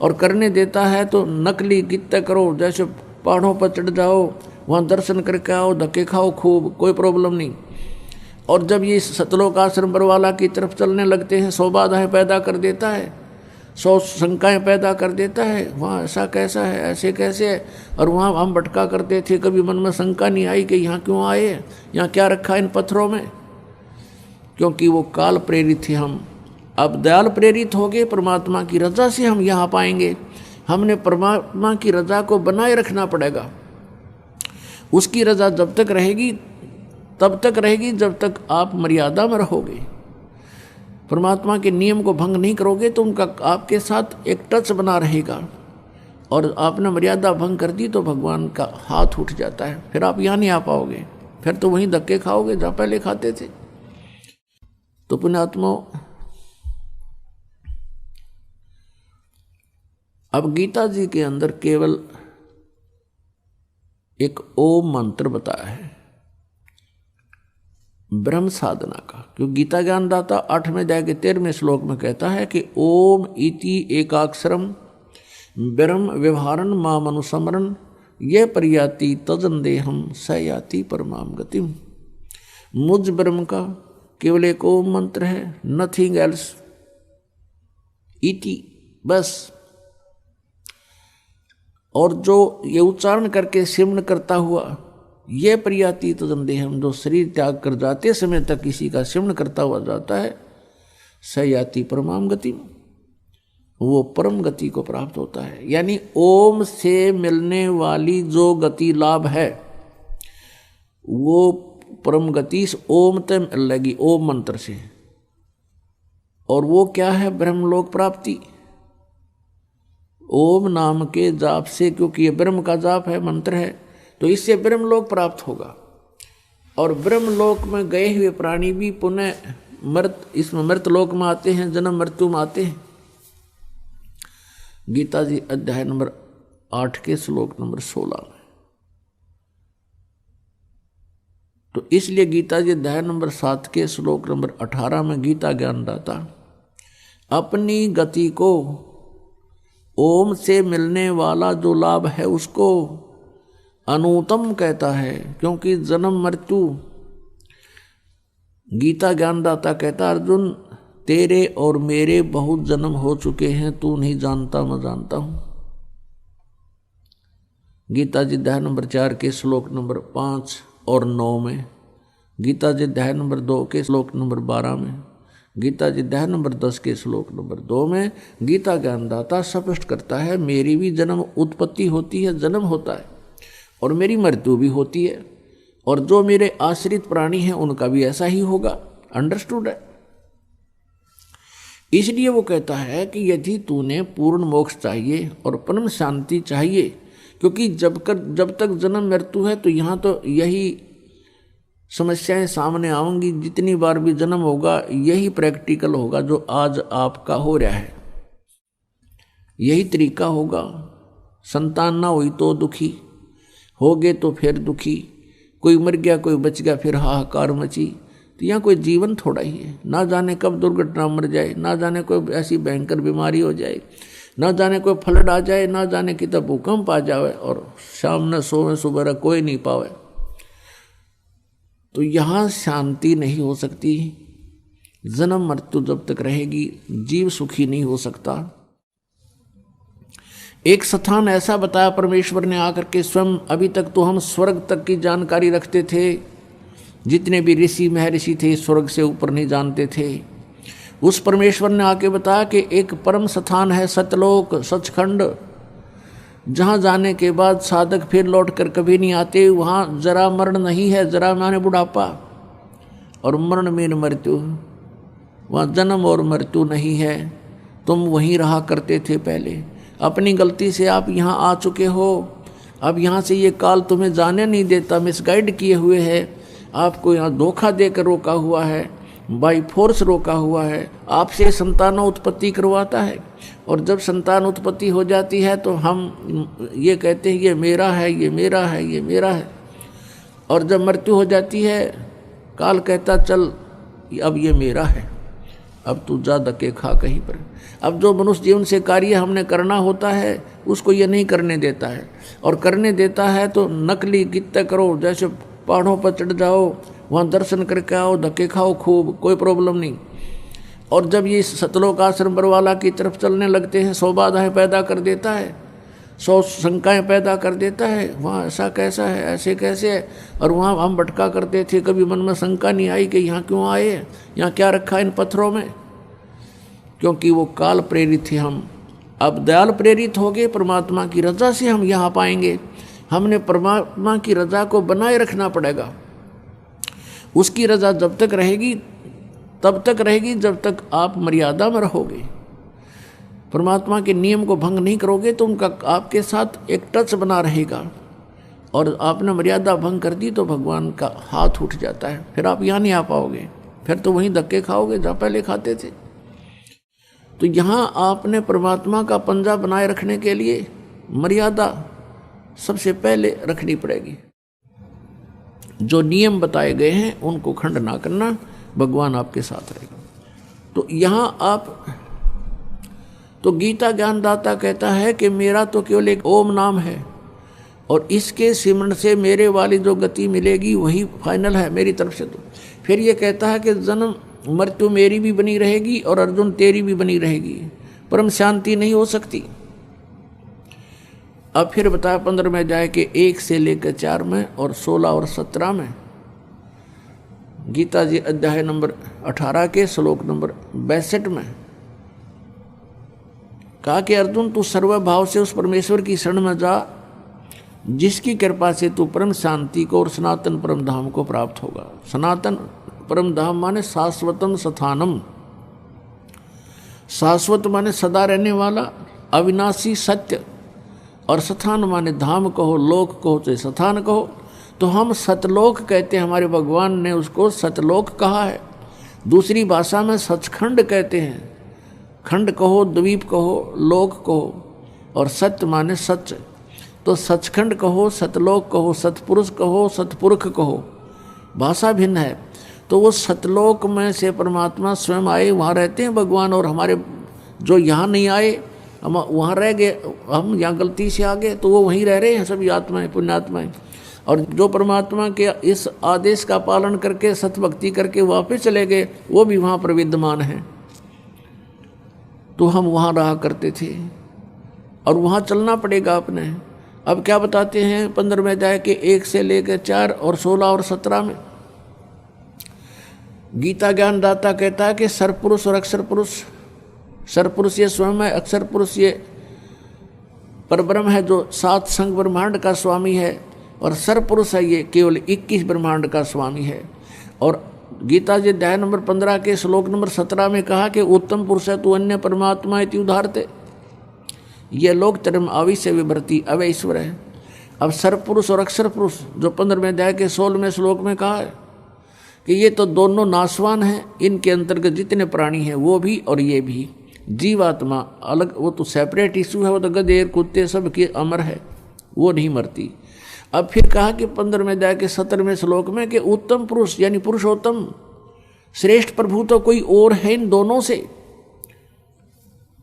और करने देता है तो नकली गीते करो, जैसे पहाड़ों पर चढ़ जाओ, वहाँ दर्शन करके आओ, धक्के खाओ खूब, कोई प्रॉब्लम नहीं। और जब ये सतलोक आश्रम बरवाला की तरफ चलने लगते हैं, 100 बाधाएं पैदा कर देता है, 100 शंकाएं पैदा कर देता है, वहाँ ऐसा कैसा है, ऐसे कैसे है। और वहाँ हम भटका करते थे, कभी मन में शंका नहीं आई कि यहाँ क्यों आए, यहाँ क्या रखा इन पत्थरों में, क्योंकि वो काल प्रेरित थे हम। अब दयाल प्रेरित हो गए, परमात्मा की रजा से हम यहाँ पाएंगे। हमने परमात्मा की रजा को बनाए रखना पड़ेगा। उसकी रजा जब तक रहेगी तब तक रहेगी जब तक आप मर्यादा में रहोगे, परमात्मा के नियम को भंग नहीं करोगे तो उनका आपके साथ एक टच बना रहेगा। और आपने मर्यादा भंग कर दी तो भगवान का हाथ उठ जाता है, फिर आप यहाँ नहीं आ पाओगे, फिर तो वहीं धक्के खाओगे जहाँ पहले खाते थे। तो पुण्यात्माओं, अब गीता जी के अंदर केवल एक ओम मंत्र बताया है ब्रह्म साधना का, क्योंकि गीता ज्ञानदाता 8वें अध्याय के 13वें श्लोक में कहता है कि ओम इति एकाक्षरम ब्रह्म व्यवहारन माम अनुस्मरन ये परियाति तजन देहम स याति परमाम गतिम। मुझ ब्रह्म का केवल एक ओम मंत्र है, नथिंग एल्स, इति बस। और जो ये उच्चारण करके सिमरण करता हुआ ये परियाति तजन देहम, जो शरीर त्याग कर जाते समय तक किसी का सिमरण करता हुआ जाता है, स याति परमाम गति, वो परम गति को प्राप्त होता है। यानी ओम से मिलने वाली जो गति लाभ है वो परम गति इस ओम तक मिल लगी, ओम मंत्र से। और वो क्या है? ब्रह्मलोक प्राप्ति ओम नाम के जाप से, क्योंकि ये ब्रह्म का जाप है, मंत्र है, तो इससे ब्रह्मलोक प्राप्त होगा। और ब्रह्मलोक में गए हुए प्राणी भी पुनः इसमें मृत लोक में आते हैं, जन्म मृत्यु में आते हैं। गीता जी अध्याय नंबर 8 के श्लोक नंबर 16 में। तो इसलिए गीता जी अध्याय नंबर 7 के श्लोक नंबर 18 में गीता ज्ञानदाता अपनी गति को ओम से मिलने वाला जो लाभ है उसको अनुत्तम कहता है, क्योंकि जन्म मृत्यु, गीता ज्ञानदाता कहता अर्जुन तेरे और मेरे बहुत जन्म हो चुके हैं, तू नहीं जानता मैं जानता हूं। गीता जी अध्याय नंबर 4 के श्लोक नंबर 5 और 9 में, गीता जी अध्याय नंबर 2 के श्लोक नंबर 12 में, गीता जी अध्याय नंबर 10 के श्लोक नंबर 2 में गीता ज्ञानदाता स्पष्ट करता है मेरी भी जन्म उत्पत्ति होती है, जन्म होता है, और मेरी मृत्यु भी होती है, और जो मेरे आश्रित प्राणी हैं उनका भी ऐसा ही होगा। अंडरस्टूड है? इसलिए वो कहता है कि यदि तूने पूर्ण मोक्ष चाहिए और परम शांति चाहिए, क्योंकि जब तक जन्म मृत्यु है तो यहाँ तो यही समस्याएं सामने आएंगी, जितनी बार भी जन्म होगा यही प्रैक्टिकल होगा जो आज आपका हो रहा है, यही तरीका होगा। संतान ना हुई तो दुखी, हो गए तो फिर दुखी, कोई मर गया कोई बच गया फिर हाहाकार मची। तो यहाँ कोई जीवन थोड़ा ही है, ना जाने कब दुर्घटना मर जाए, ना जाने कोई ऐसी भयंकर बीमारी हो जाए, ना जाने कोई फ्लड आ जाए, ना जाने कितना भूकंप आ जाए और शाम न सोवे सुबह कोई नहीं पावे। तो यहाँ शांति नहीं हो सकती, जन्म मृत्यु जब तक रहेगी जीव सुखी नहीं हो सकता। एक स्थान ऐसा बताया परमेश्वर ने आकर के स्वयं, अभी तक तो हम स्वर्ग तक की जानकारी रखते थे, जितने भी ऋषि महर्षि थे स्वर्ग से ऊपर नहीं जानते थे। उस परमेश्वर ने आके बताया कि एक परम स्थान है सतलोक, सचखंड, जहाँ जाने के बाद साधक फिर लौट कर कभी नहीं आते। वहाँ जरा मरण नहीं है, जरा माने बुढ़ापा, और मरण में मृत्यु, वहाँ जन्म और मृत्यु नहीं है। तुम वहीं रहा करते थे पहले, अपनी गलती से आप यहाँ आ चुके हो। अब यहाँ से ये काल तुम्हें जाने नहीं देता, मिसगाइड किए हुए है, आपको यहाँ धोखा देकर रोका हुआ है, बाई फोर्स रोका हुआ है, आपसे संतानों उत्पत्ति करवाता है। और जब संतान उत्पत्ति हो जाती है तो हम ये कहते हैं ये मेरा है, ये मेरा है, ये मेरा है। और जब मृत्यु हो जाती है काल कहता चल अब ये मेरा है, अब तू जा धक्के खा कहीं पर। अब जो मनुष्य जीवन से कार्य हमने करना होता है उसको ये नहीं करने देता है, और करने देता है तो नकली गीते करो, जैसे पहाड़ों पर चढ़ जाओ, वहाँ दर्शन करके आओ, धक्के खाओ खूब, कोई प्रॉब्लम नहीं। और जब ये सतलोक आश्रम बरवाला की तरफ चलने लगते हैं, 100 बाधाएं पैदा कर देता है, 100 शंकाएं पैदा कर देता है, वहाँ ऐसा कैसा है, ऐसे कैसे है। और वहाँ हम भटका करते थे, कभी मन में शंका नहीं आई कि यहाँ क्यों आए, यहाँ क्या रखा इन पत्थरों में, क्योंकि वो काल प्रेरित थे हम। अब दयाल प्रेरित हो गए, परमात्मा की रजा से हम यहाँ पाएंगे। हमने परमात्मा की रजा को बनाए रखना पड़ेगा। उसकी रजा जब तक रहेगी तब तक रहेगी जब तक आप मर्यादा में रहोगे। परमात्मा के नियम को भंग नहीं करोगे तो उनका आपके साथ एक टच बना रहेगा, और आपने मर्यादा भंग कर दी तो भगवान का हाथ उठ जाता है, फिर आप यहाँ नहीं आ पाओगे, फिर तो वहीं धक्के खाओगे जहाँ पहले खाते थे। तो यहाँ आपने परमात्मा का पंजा बनाए रखने के लिए मर्यादा सबसे पहले रखनी पड़ेगी। जो नियम बताए गए हैं उनको खंड ना करना, भगवान आपके साथ रहेगा। तो यहाँ आप, तो गीता ज्ञानदाता कहता है कि मेरा तो केवल एक ओम नाम है, और इसके सिमरण से मेरे वाली जो गति मिलेगी वही फाइनल है मेरी तरफ से। तो फिर ये कहता है कि जन्म मृत्यु मेरी भी बनी रहेगी और अर्जुन तेरी भी बनी रहेगी, परम शांति नहीं हो सकती। अब फिर बताया 15 में जाए कि 1 से लेकर 4 में और 16 और 17 में गीता जी अध्याय नंबर 18 के श्लोक नंबर 62 में कहा कि अर्जुन तू सर्वभाव से उस परमेश्वर की शरण में जा जिसकी कृपा से तू परम शांति को और सनातन परम धाम को प्राप्त होगा। सनातन परम धाम माने शाश्वतम स्थानम, शाश्वत माने सदा रहने वाला अविनाशी सत्य, और स्थान माने धाम कहो, लोक कहो चाहे स्थान कहो। तो हम सतलोक कहते हैं, हमारे भगवान ने उसको सतलोक कहा है। दूसरी भाषा में सचखंड कहते हैं, खंड कहो, द्वीप कहो, लोक कहो, और सत्य माने सच। तो सचखंड कहो, सतलोक कहो, सतपुरुष कहो, सतपुरुष कहो, भाषा भिन्न है। तो वो सतलोक में से परमात्मा स्वयं आए, वहाँ रहते हैं भगवान, और हमारे जो यहाँ नहीं आए हम वहाँ रह गए, हम यहाँ गलती से आ गए, तो वो वहीं रह रहे हैं सभी आत्माएं, पुण्यात्माएं। और जो परमात्मा के इस आदेश का पालन करके सतभक्ति करके वापस चले गए, वो भी वहाँ पर विद्यमान हैं। तो हम वहाँ रहा करते थे और वहाँ चलना पड़ेगा अपने। अब क्या बताते हैं 15 में जाए कि 1 से लेकर 4 और 16 और 17 में गीता ज्ञानदाता कहता है कि सरपुरुष और अक्षर पुरुष, सरपुरुष ये स्वयं है, अक्षर पुरुष ये परब्रह्म है जो 7 संग ब्रह्मांड का स्वामी है, और सरपुरुष है ये केवल 21 ब्रह्मांड का स्वामी है। और गीता जी अध्याय नंबर 15 के श्लोक नंबर 17 में कहा कि उत्तम पुरुष है तू अन्य परमात्मा इति उदाहरते, ये लोक धर्म आविश्य विभर्ति अवय ईश्वर है। अब सरपुरुष और अक्षर पुरुष जो 15वें अध्याय के 16वें श्लोक में कहा है कि ये तो दोनों नाशवान हैं, इनके अंतर्गत जितने प्राणी हैं वो भी और ये भी। जीवात्मा अलग, वो तो सेपरेट इशू है, वो तो गधे कुत्ते सब के अमर है, वो नहीं मरती। अब फिर कहा कि 15वें अध्याय के 17वें श्लोक में कि उत्तम पुरुष यानी पुरुषोत्तम श्रेष्ठ प्रभु तो कोई और है इन दोनों से,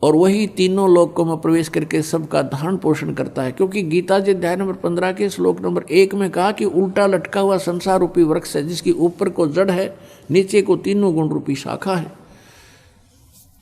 और वही तीनों लोकों में प्रवेश करके सबका धारण पोषण करता है। क्योंकि गीता जी अध्याय नंबर 15 के श्लोक नंबर 1 में कहा कि उल्टा लटका हुआ संसार रूपी वृक्ष है जिसकी ऊपर को जड़ है, नीचे को तीनों गुण रूपी शाखा है।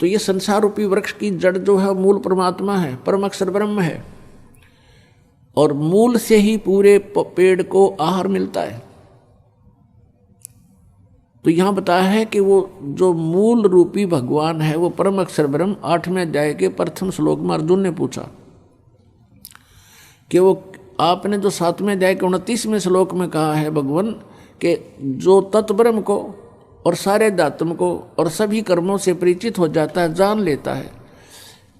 तो ये संसार रूपी वृक्ष की जड़ जो है मूल परमात्मा है, परम अक्षर ब्रह्म है, और मूल से ही पूरे पेड़ को आहार मिलता है। तो यहाँ बताया है कि वो जो मूल रूपी भगवान है वो परम अक्षर ब्रह्म। 8वें अध्याय के प्रथम श्लोक में अर्जुन ने पूछा कि वो आपने जो 7वें अध्याय के 29वें श्लोक में कहा है भगवान कि जो तत्ब्रह्म को और सारे दात्म को और सभी कर्मों से परिचित हो जाता है, जान लेता है,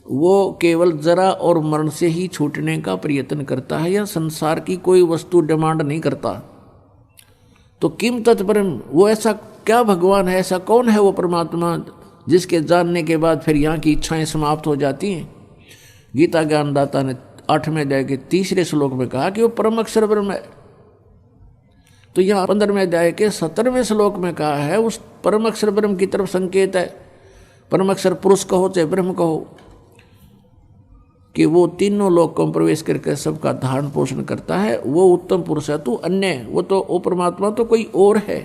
वो केवल जरा और मरण से ही छूटने का प्रयत्न करता है या संसार की कोई वस्तु डिमांड नहीं करता। तो किम तत्ब्रह्म, वो ऐसा क्या भगवान है, ऐसा कौन है वो परमात्मा जिसके जानने के बाद फिर यहाँ की इच्छाएं समाप्त हो जाती हैं। गीता ज्ञानदाता ने 8वें अध्याय के 3रे श्लोक में कहा कि वो परम अक्षर ब्रह्म है। तो यहाँ 15वें अध्याय के 17वें श्लोक में कहा है उस परम अक्षर ब्रह्म की तरफ संकेत है परम अक्षर पुरुष कहो चाहे ब्रह्म कहो, कि वो तीनों लोकों में प्रवेश करके सबका धारण पोषण करता है, वो उत्तम पुरुष है। तू अन्य, वो तो वो परमात्मा तो कोई और है।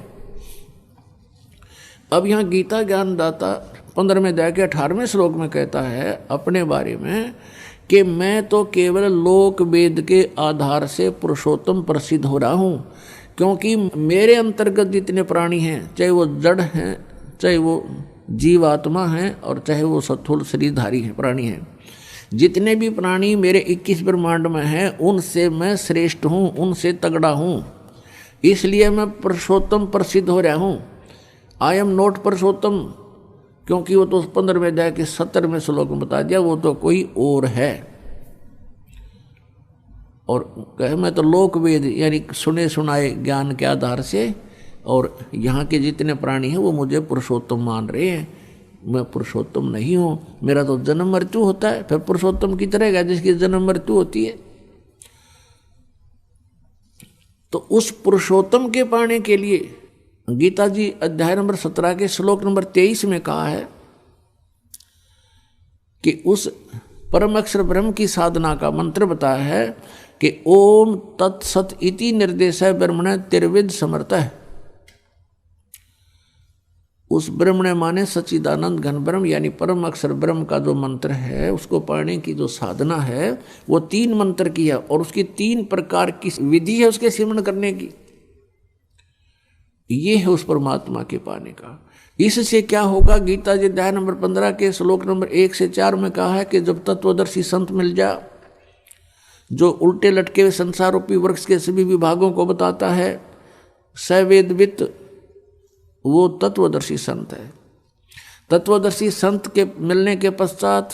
अब यहाँ गीता ज्ञानदाता 15वें अध्याय के 18वें श्लोक में कहता है अपने बारे में कि मैं तो केवल लोक वेद के आधार से पुरुषोत्तम प्रसिद्ध हो रहा हूँ, क्योंकि मेरे अंतर्गत जितने प्राणी हैं, चाहे वो जड़ हैं, चाहे वो जीवात्मा हैं, और चाहे वो स्थूल शरीरधारी हैं प्राणी हैं, जितने भी प्राणी मेरे 21 ब्रह्मांड में हैं, उनसे मैं श्रेष्ठ हूँ, उनसे तगड़ा हूँ, इसलिए मैं पुरुषोत्तम प्रसिद्ध हो रहा हूँ। आई एम नॉट पुरुषोत्तम, क्योंकि वो तो 15वें अध्याय के 70वें श्लोक में बता दिया, वो तो कोई और है। और कहे मैं तो लोक वेद यानी सुने सुनाए ज्ञान के आधार से, और यहाँ के जितने प्राणी हैं वो मुझे पुरुषोत्तम मान रहे हैं। मैं पुरुषोत्तम नहीं हूँ, मेरा तो जन्म मृत्यु होता है, फिर पुरुषोत्तम की तरह है जिसकी जन्म मृत्यु होती है। तो उस पुरुषोत्तम के पाने के लिए गीता जी अध्याय नंबर 17 के श्लोक नंबर 23 में कहा है कि उस परम अक्षर ब्रह्म की साधना का मंत्र बताया है कि ओम तत्सत इति निर्देश ब्रह्मण त्रिविद समर्थ है। उस ब्रह्मण माने सच्चिदानंद घन ब्रह्म यानी परम अक्षर ब्रह्म का जो मंत्र है, उसको पाने की जो साधना है वो 3 मंत्र की है, और उसकी 3 प्रकार की विधि है उसके सिमरण करने की। ये है उस परमात्मा के पाने का। इससे क्या होगा, गीता जी अध्याय नंबर 15 के श्लोक नंबर 1 से 4 में कहा है कि जब तत्वदर्शी संत मिल जा, जो उल्टे लटके हुए संसार रूपी वृक्ष के सभी विभागों को बताता है, सवेदवित, वो तत्वदर्शी संत है। तत्वदर्शी संत के मिलने के पश्चात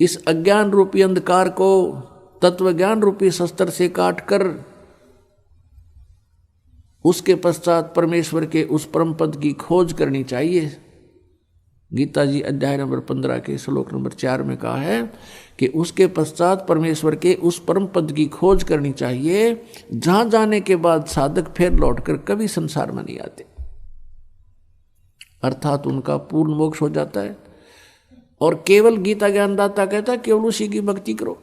इस अज्ञान रूपी अंधकार को तत्वज्ञान रूपी शस्त्र से काटकर उसके पश्चात परमेश्वर के उस परम पद की खोज करनी चाहिए। गीता जी अध्याय नंबर 15 के श्लोक नंबर 4 में कहा है कि उसके पश्चात परमेश्वर के उस परम पद की खोज करनी चाहिए, जहां जाने के बाद साधक फिर लौटकर कभी संसार में नहीं आते, अर्थात उनका पूर्ण मोक्ष हो जाता है। और केवल गीता ज्ञानदाता कहता है केवल उसी की भक्ति करो।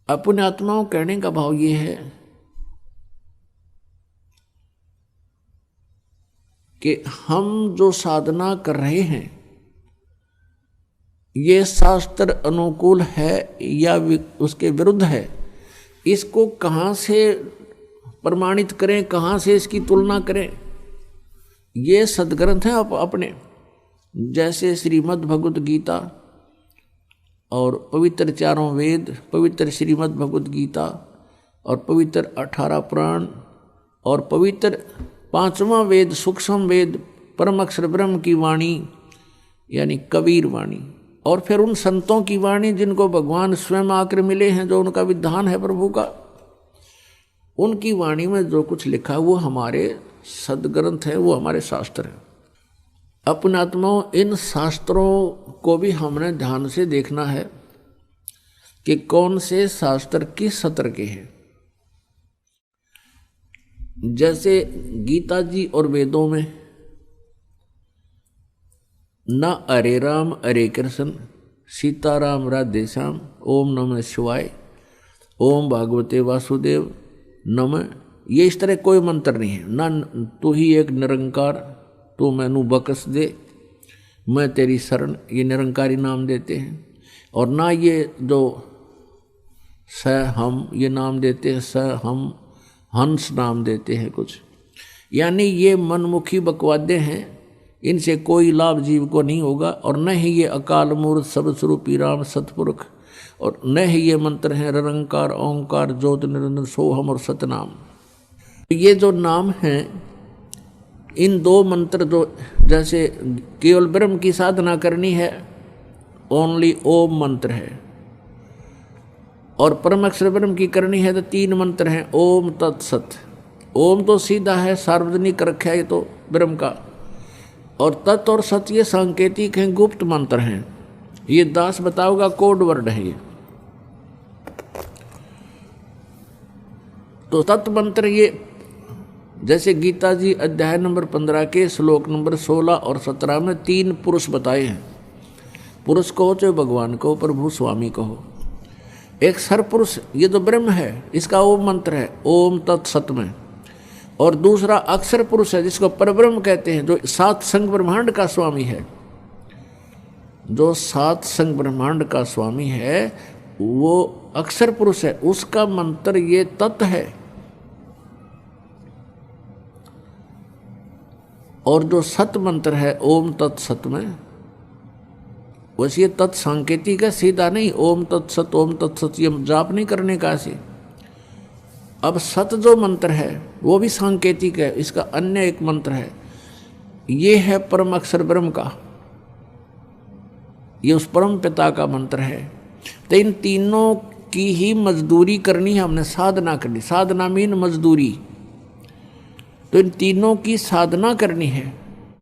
अपने आत्माओं कहने का भाव ये है कि हम जो साधना कर रहे हैं ये शास्त्र अनुकूल है या उसके विरुद्ध है, इसको कहाँ से प्रमाणित करें, कहाँ से इसकी तुलना करें। ये सदग्रंथ हैं अपने, जैसे श्रीमद् भगवद गीता और पवित्र 4 वेद, पवित्र श्रीमद् भगवद गीता और पवित्र 18 पुराण और पवित्र 5वां वेद सूक्ष्म वेद परम अक्षर ब्रह्म की वाणी यानी कबीर वाणी, और फिर उन संतों की वाणी जिनको भगवान स्वयं आकर मिले हैं, जो उनका विधान है प्रभु का, उनकी वाणी में जो कुछ लिखा वो हमारे सदग्रंथ है, वो हमारे शास्त्र हैं। अपने आत्माओं इन शास्त्रों को भी हमने ध्यान से देखना है कि कौन से शास्त्र किस सत्र के हैं। जैसे गीता जी और वेदों में न हरे राम हरे कृष्ण सीताराम राधे श्याम ओम नमः शिवाय ओम भागवते वासुदेव नमः, ये इस तरह कोई मंत्र नहीं है। ना तू ही एक निरंकार, तू मैनू बकस दे, मैं तेरी शरण, ये निरंकारी नाम देते हैं। और ना ये जो स हम ये नाम देते हैं, स हम हंस नाम देते हैं कुछ, यानी ये मनमुखी बकवादे हैं, इनसे कोई लाभ जीव को नहीं होगा। और न ही ये अकाल मूर्त सब स्वरूपी राम सतपुरुष, और न ही ये मंत्र हैं निरंकार ओंकार ज्योत निरंजन सोहम और सतनाम। ये जो नाम हैं, इन 2 मंत्र जो जैसे केवल ब्रह्म की साधना करनी है ओनली ओम मंत्र है, और परम अक्षर ब्रह्म की करनी है तो 3 मंत्र हैं ओम तत्सत। ओम तो सीधा है, सार्वजनिक रखा है तो ब्रह्म का, और तत् और सत ये सांकेतिक हैं, गुप्त मंत्र हैं। ये दास बताओगा कोड वर्ड है ये। तो तत् मंत्र ये जैसे गीता जी अध्याय नंबर 15 के श्लोक नंबर 16 और 17 में 3 पुरुष बताए हैं। पुरुष कहो चाहे भगवान कहो, प्रभु स्वामी कहो। एक सरपुरुष ये तो ब्रह्म है, इसका ओम मंत्र है ओम तत्सत में। और दूसरा अक्षर पुरुष है जिसको परब्रह्म कहते हैं, जो 7 संग ब्रह्मांड का स्वामी है। जो 7 संग ब्रह्मांड का स्वामी है वो अक्षर पुरुष है, उसका मंत्र ये तत् है। और जो सत मंत्र है ओम तत्सत में, वैसे ये तत् सांकेतिक है, सीधा नहीं ओम तत्सत ये जाप नहीं करने का ऐसे। अब सत जो मंत्र है वो भी सांकेतिक है, इसका अन्य एक मंत्र है, ये है परम अक्षर ब्रह्म का, ये उस परम पिता का मंत्र है। तो इन तीनों की ही मजदूरी करनी है हमने, साधना करनी। साधना मीन मजदूरी। तो इन तीनों की साधना करनी है।